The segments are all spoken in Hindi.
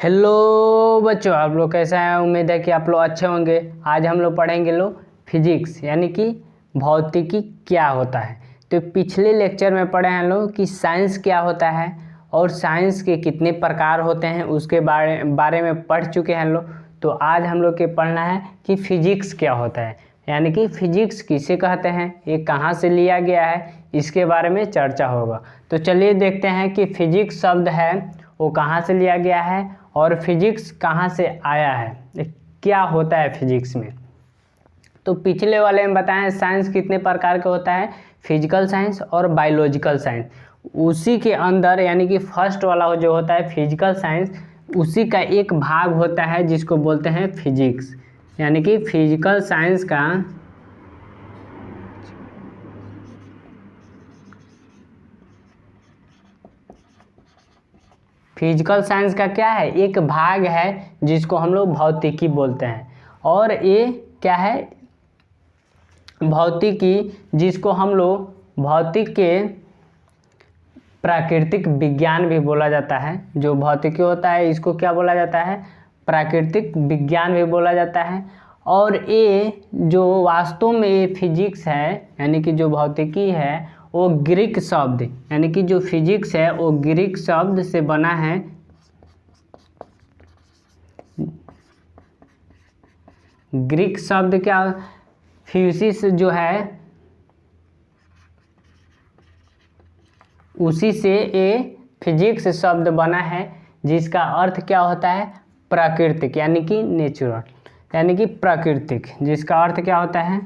हेलो बच्चों, आप लोग कैसे हैं। उम्मीद है कि आप लोग अच्छे होंगे। आज हम लोग पढ़ेंगे फिजिक्स यानी कि भौतिकी क्या होता है। तो पिछले लेक्चर में पढ़े हैं लोग कि साइंस क्या होता है और साइंस के कितने प्रकार होते हैं, उसके बारे में पढ़ चुके हैं लोग। तो आज हम लोग के पढ़ना है कि फिजिक्स क्या होता है, यानी कि फिजिक्स किसे कहते हैं, ये कहाँ से लिया गया है, इसके बारे में चर्चा होगा। तो चलिए देखते हैं कि फिजिक्स शब्द है वो कहाँ से लिया गया है और फिजिक्स कहाँ से आया है, क्या होता है फिजिक्स में। तो पिछले वाले में बताएं साइंस कितने प्रकार का होता है, फिजिकल साइंस और बायोलॉजिकल साइंस। उसी के अंदर यानी कि फर्स्ट वाला जो होता है फिजिकल साइंस, उसी का एक भाग होता है जिसको बोलते हैं फिजिक्स। यानी कि फिजिकल साइंस का क्या है, एक भाग है जिसको हम लोग भौतिकी बोलते हैं। और ये क्या है, भौतिकी जिसको हम लोग भौतिक के प्राकृतिक विज्ञान भी बोला जाता है। जो भौतिकी होता है इसको क्या बोला जाता है, प्राकृतिक विज्ञान भी बोला जाता है। और ये जो वास्तव में ये फिजिक्स है यानी कि जो भौतिकी है वो ग्रीक शब्द यानी कि जो फिजिक्स है वो ग्रीक शब्द से बना है। ग्रीक शब्द क्या, फ्यूसिस जो है, उसी से ये फिजिक्स शब्द बना है जिसका अर्थ क्या होता है, प्राकृतिक यानी कि नेचुरल, यानी कि प्राकृतिक, जिसका अर्थ क्या होता है,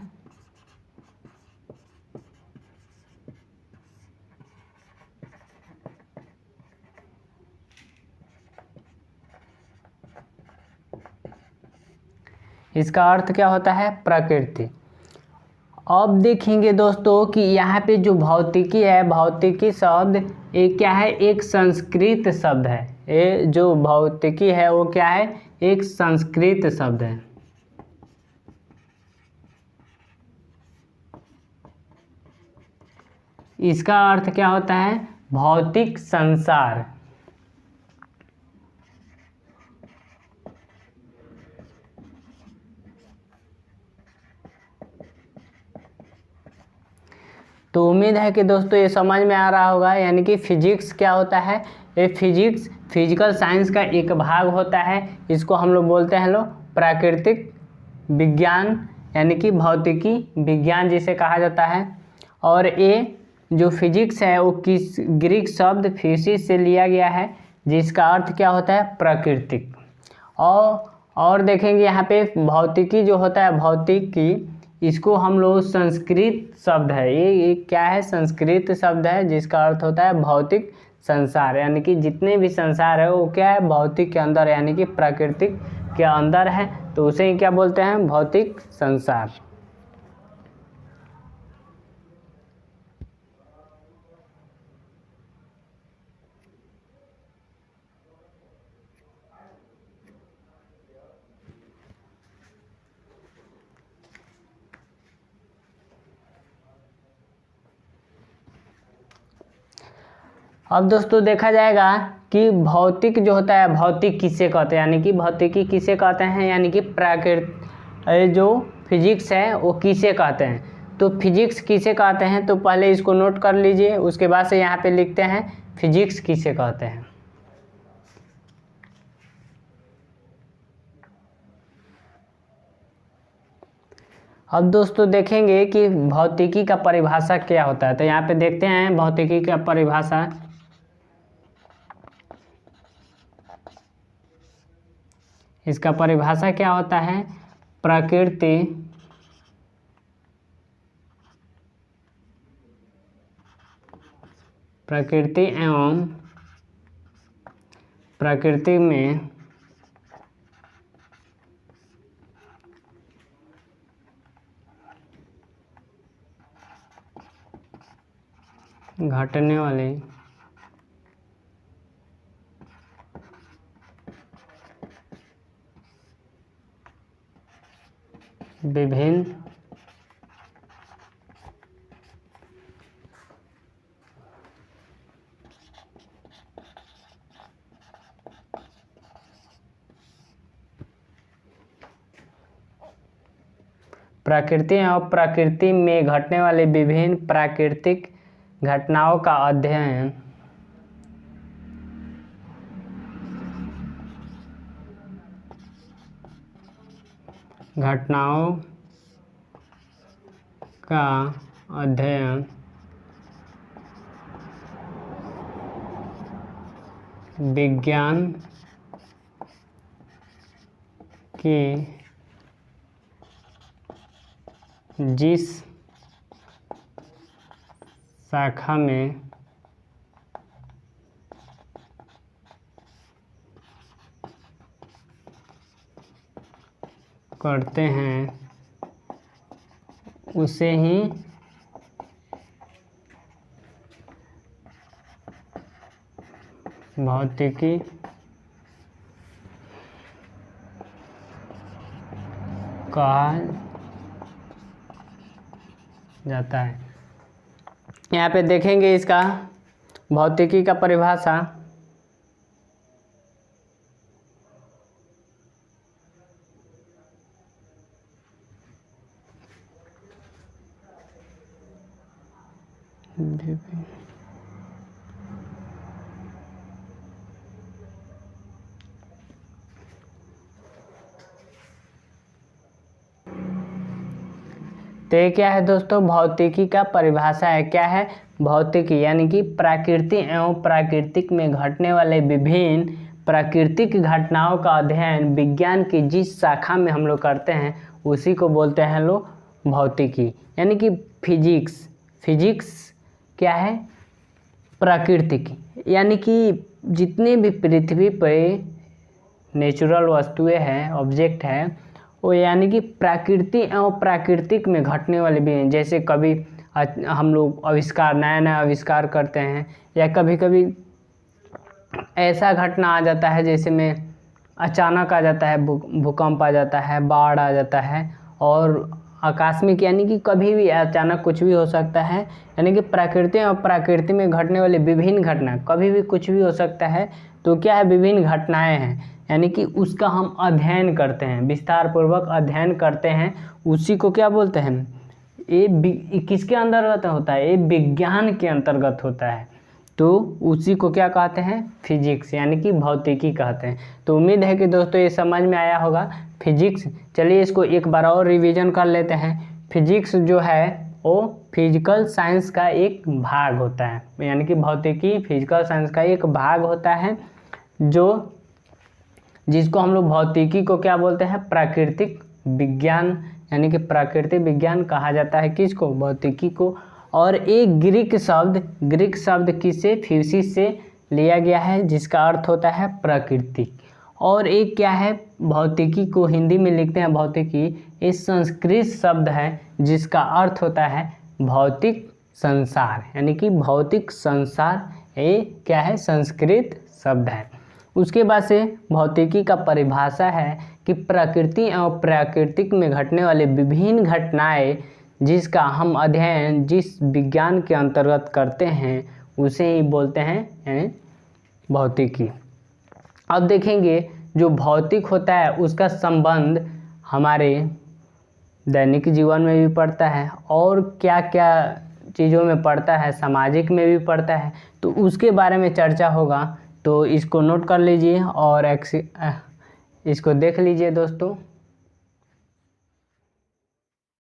इसका अर्थ क्या होता है, प्रकृति। अब देखेंगे दोस्तों कि यहाँ पे जो भौतिकी है, भौतिकी शब्द ये क्या है, एक संस्कृत शब्द है। ये जो भौतिकी है वो क्या है, एक संस्कृत शब्द है। इसका अर्थ क्या होता है, भौतिक संसार। तो उम्मीद है कि दोस्तों ये समझ में आ रहा होगा। यानी कि फिजिक्स क्या होता है, ये फिजिक्स फिजिकल साइंस का एक भाग होता है। इसको हम लोग बोलते हैं प्राकृतिक विज्ञान यानी कि भौतिकी विज्ञान जिसे कहा जाता है। और ये जो फिजिक्स है वो किस ग्रीक शब्द फिजिक्स से लिया गया है जिसका अर्थ क्या होता है, प्राकृतिक। और देखेंगे यहाँ पे भौतिकी जो होता है, भौतिकी इसको हम लोग संस्कृत शब्द है, ये क्या है, संस्कृत शब्द है जिसका अर्थ होता है भौतिक संसार। यानी कि जितने भी संसार है वो क्या है, भौतिक के अंदर यानी कि प्राकृतिक के अंदर है, तो उसे क्या बोलते हैं, भौतिक संसार। अब दोस्तों देखा जाएगा कि भौतिक जो होता है, भौतिक किसे कहते हैं, यानी कि भौतिकी किसे कहते हैं, यानी कि प्राकृतिक जो फिजिक्स है वो किसे कहते हैं। तो फिजिक्स किसे कहते हैं, तो पहले इसको नोट कर लीजिए, उसके बाद से यहाँ पे लिखते हैं फिजिक्स किसे कहते हैं। अब दोस्तों देखेंगे कि भौतिकी का परिभाषा क्या होता है। तो यहाँ पे देखते हैं भौतिकी का परिभाषा। इसका परिभाषा क्या होता है, प्रकृति एवं प्रकृति में घटने वाली विभिन्न प्रकृति एवं प्रकृति में घटने वाले विभिन्न प्राकृतिक घटनाओं का अध्ययन विज्ञान की जिस शाखा में करते हैं उसे ही भौतिकी कहा जाता है। यहाँ पे देखेंगे इसका भौतिकी का परिभाषा। तो ये क्या है दोस्तों, भौतिकी का परिभाषा है। क्या है? भौतिकी यानी कि प्रकृति एवं प्राकृतिक में घटने वाले विभिन्न प्राकृतिक घटनाओं का अध्ययन विज्ञान की जिस शाखा में हम लोग करते हैं उसी को बोलते हैं लोग भौतिकी, यानी कि फिजिक्स। फिजिक्स क्या है? प्राकृतिक, यानी कि जितने भी पृथ्वी पर नेचुरल वस्तुएं हैं, ऑब्जेक्ट हैं, वो यानी कि प्रकृति एवं प्राकृतिक में घटने वाले भी हैं। जैसे कभी हम लोग आविष्कार, नया नया आविष्कार करते हैं, या कभी कभी ऐसा घटना आ जाता है जैसे में अचानक आ जाता है, भूकंप आ जाता है, बाढ़ आ जाता है, और आकस्मिक यानी कि कभी भी अचानक कुछ भी हो सकता है। यानी कि प्रकृति और प्रकृति में घटने वाले विभिन्न घटना, कभी भी कुछ भी हो सकता है। तो क्या है? विभिन्न घटनाएं हैं, यानी कि उसका हम अध्ययन करते हैं, विस्तार पूर्वक अध्ययन करते हैं। उसी को क्या बोलते हैं? ये किसके अंतर्गत होता है? ये विज्ञान के अंतर्गत होता है। तो उसी को क्या कहते हैं? फिजिक्स, यानी कि भौतिकी कहते हैं। तो उम्मीद है कि दोस्तों ये समझ में आया होगा फिजिक्स। चलिए इसको एक बार और रिवीजन कर लेते हैं। फिजिक्स जो है वो फिजिकल साइंस का एक भाग होता है, यानी कि भौतिकी फिजिकल साइंस का एक भाग होता है, जो जिसको हम लोग भौतिकी को क्या बोलते हैं? प्राकृतिक विज्ञान, यानी कि प्राकृतिक विज्ञान कहा जाता है। किसको? भौतिकी को। और एक ग्रीक शब्द किससे? फ्यूसिस से लिया गया है, जिसका अर्थ होता है प्राकृतिक। और एक क्या है? भौतिकी को हिंदी में लिखते हैं भौतिकी, ये संस्कृत शब्द है जिसका अर्थ होता है भौतिक संसार, यानी कि भौतिक संसार ये क्या है? संस्कृत शब्द है। उसके बाद से भौतिकी का परिभाषा है कि प्रकृति एवं प्राकृतिक में घटने वाले विभिन्न घटनाएं जिसका हम अध्ययन जिस विज्ञान के अंतर्गत करते हैं उसे ही बोलते हैं भौतिकी। अब देखेंगे जो भौतिक होता है उसका संबंध हमारे दैनिक जीवन में भी पड़ता है, और क्या क्या चीज़ों में पड़ता है, सामाजिक में भी पड़ता है। तो उसके बारे में चर्चा होगा। तो इसको नोट कर लीजिए और इसको देख लीजिए दोस्तों।